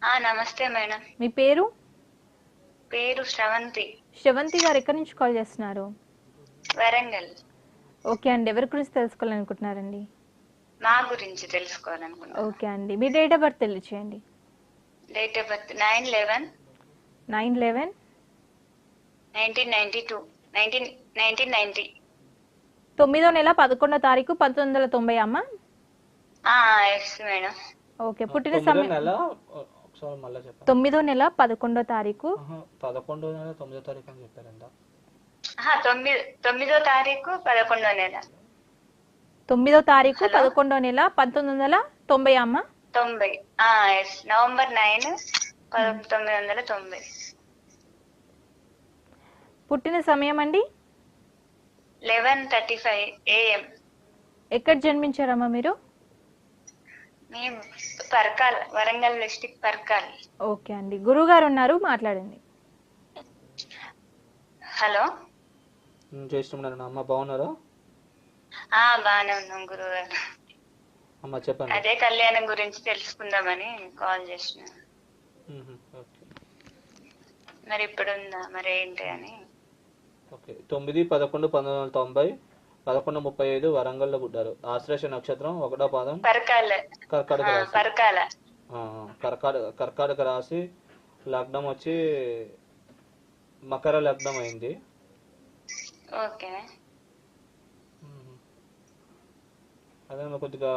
నమస్తే మేడం. మీ పేరు? పేరు శ్రవంతి. శ్రవంతి గారు ఎక్కడి నుంచి కాల్ చేస్తున్నారు? వరంగల్. ఓకే అండి. ఎవరి గురించి తెలుసుకోవాలనుకుంటున్నారండి? మా గురించి తెలుసుకోవాలనుకున్నాను. ఓకే అండి. మీ డేట్ ఆఫ్ బర్త్ తెలియచేయండి. Date of birth 9/11/1992. 1990. 9వ నెల 11వ తారీఖు 1990 అమ్మ. Yes madam. ఓకే. పుట్టిన సమయం 9వ నెల 11వ తారీఖు. 11వ నెల 9వ తారీఖు అని చెప్పారంట. 9వ తారీఖు 11వ నెల. 9వ తారీఖు 11వ నెల 1990 అమ్మ. 90. ఎస్. నవంబర్ 9, 1990. పుట్టిన సమయం అండి? 11:35 AM. ఎక్కడ జన్మించారమ్మా మీరు? మేము పర్కాల్, వరంగల్ డిస్ట్రిక్ట్ పర్కాల్. ఓకే అండి. గురువు గారు ఉన్నారు, మాట్లాడండి. హలో. చేస్తున్నాను అమ్మ, బాగున్నారా? బాగానే ఉన్నాం గురువు గారు. అమ్మ చెప్పండి. అదే కళ్యాణం గురించి తెలుసుకుందామని కాల్ చేసిన. మరి ఇప్పుడు ఉందా మరి ఏంటి అని? ఓకే. 9/11/1990, 11:35 వరంగల్లో పుట్టారు. ఆశ్లేష నక్షత్రం 1వ పాదం, కర్కాటక రాశి, లగ్నం వచ్చి మకర లగ్నం అయింది. ఓకే. అదే కొద్దిగా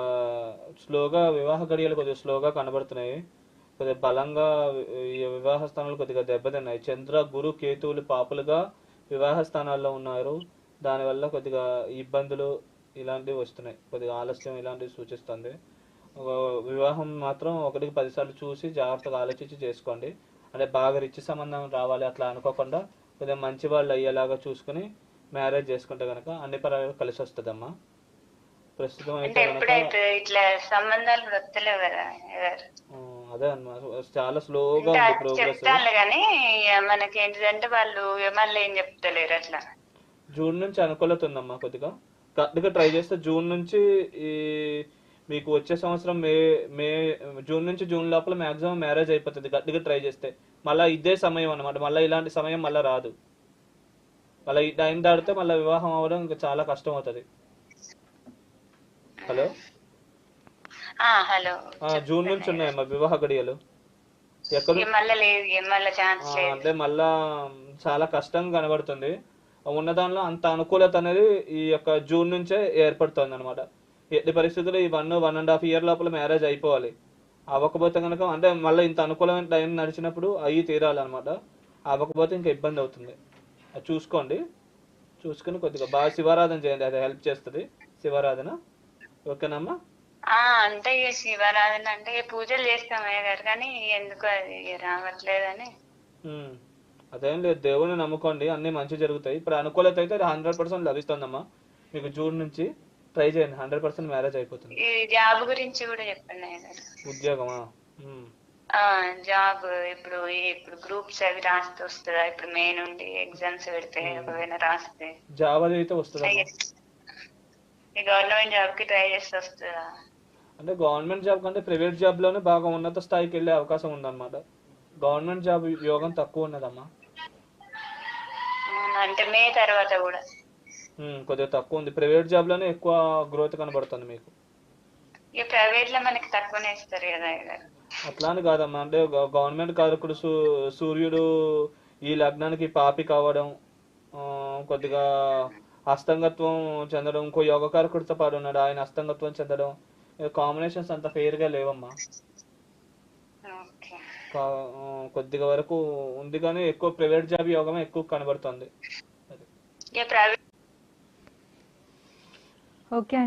స్లోగా వివాహ గడియలు కొద్దిగా స్లోగా కనబడుతున్నాయి. కొద్దిగా బలంగా ఈ వివాహ స్థానాలు కొద్దిగా దెబ్బతిన్నాయి. చంద్ర, గురు, కేతువులు పాపులుగా వివాహ స్థానాల్లో ఉన్నారు. దానివల్ల కొద్దిగా ఇబ్బందులు ఇలాంటివి వస్తున్నాయి. కొద్దిగా ఆలస్యం ఇలాంటివి సూచిస్తుంది. వివాహం మాత్రం 1కి 10 సార్లు చూసి జాగ్రత్తగా ఆలోచించి చేసుకోండి. అంటే బాగా రిచ్ సంబంధం రావాలి అట్లా అనుకోకుండా కొద్దిగా మంచి వాళ్ళు అయ్యేలాగా చూసుకుని మ్యారేజ్ చేసుకుంటే కనుక అన్ని పరంగా కలిసి వస్తుందమ్మా. ప్రస్తుతం అయితే ఇట్లా సంబంధాలు వస్తలేవు కదా. అదే అన్నమాట, చాలా స్లోగా చెప్తాను కానీ మనకి ఏంటిదంటే వాళ్ళు మళ్ళీ ఏం చెప్తలేరు అట్లా. జూన్ నుంచి అనుకూలత ఉందమ్మా. కొద్దిగా గట్టిగా ట్రై చేస్తే జూన్ నుంచి ఈ మీకు వచ్చే సంవత్సరం జూన్ నుంచి జూన్ లోపల మాక్సిమం మ్యారేజ్ అయిపోతుంది గట్టిగా ట్రై చేస్తే. మళ్ళీ ఇదే సమయం అన్నమాట. మళ్ళీ ఇలాంటి సమయం మళ్ళీ రాదు. మళ్ళీ ఈ టైం దాడితే మళ్ళీ వివాహం అవ్వడం ఇంకా చాలా కష్టం అవుతుంది. హలో. హలో. జూన్ నుంచి ఉన్నాయమ్మా వివాహ గడియలు. అంటే మళ్ళా చాలా కష్టంగా కనబడుతుంది. ఉన్న దానిలో అంత అనుకూలత అనేది ఈ యొక్క జూన్ నుంచే ఏర్పడుతుంది అనమాట. ఎట్టి పరిస్థితుల్లో ఈ 1.5 ఇయర్ లోపల మ్యారేజ్ అయిపోవాలి. అవ్వకపోతే కనుక అంటే మళ్ళీ ఇంత అనుకూలమైన టైం నడిచినప్పుడు అయ్యి తీరాలన్నమాట. అవ్వకపోతే ఇంకా ఇబ్బంది అవుతుంది. అది చూసుకోండి. చూసుకుని కొద్దిగా బాగా శివారాధన చేయండి, అది హెల్ప్ చేస్తుంది శివారాధన. ఓకేనమ్మా? అంటే శివారాధన అంటే పూజలు చేస్తామయ్య గారు, కానీ ఎందుకు అది రావట్లేదని. అదేం లేదు, దేవుని నమ్ముకోండి, అన్ని మంచి జరుగుతాయి. ఇప్పుడు అనుకూలత అయితే 100% లభిస్తుందమ్మా. మీకు జూన్ నుంచి ట్రై చేయండి, 100% మ్యారేజ్ అయిపోతుంది. జాబ్ గురించి కూడా చెప్పండి అయ్య గారు. ఉద్యోగమా? జాబ్ ఇప్పుడు గ్రూప్స్ అవి రాస్తే వస్తుందా? ఇప్పుడు మే నుండి ఎగ్జామ్స్ పెడితే ఒకవేళ రాస్తే జాబ్ అది అయితే వస్తుందా? గవర్నమెంట్ జాబ్ కి ట్రై చేస్తే వస్తుందా? అంటే గవర్నమెంట్ జాబ్ కంటే ప్రైవేట్ జాబ్ లోనే బాగా ఉన్నత స్థాయికి వెళ్ళే అవకాశం ఉందన్నమాట. గవర్నమెంట్ జాబ్ యోగం తక్కువ ఉన్నదమ్మా. అంటే మే తర్వాత కూడా కొద్దిగా తక్కువ ఉంది. ప్రైవేట్ జాబ్ లోనే ఎక్కువ గ్రోత్ కనబడుతుంది మీకు. ప్రైవేట్ లో మనకి తక్కువనే ఇస్తారు కదా. అట్లా అని కాదమ్మా, అంటే గవర్నమెంట్ కారకుడు సూర్యుడు ఈ లగ్నానికి పాపి కావడం, కొద్దిగా అస్తంగత్వం చెందడం, ఇంకో యోగకారకుడితో పాటు ఉన్నాడు, ఆయన అస్తంగత్వం చెందడం, కాంబినేషన్స్ అంత ఫెయిర్ గా లేవమ్మా. కొద్దిగా వరకు ఉంది కానీ ఎక్కువ ప్రైవేట్ జాబ్ యోగమే ఎక్కువ కనబడుతుంది. ఓకే.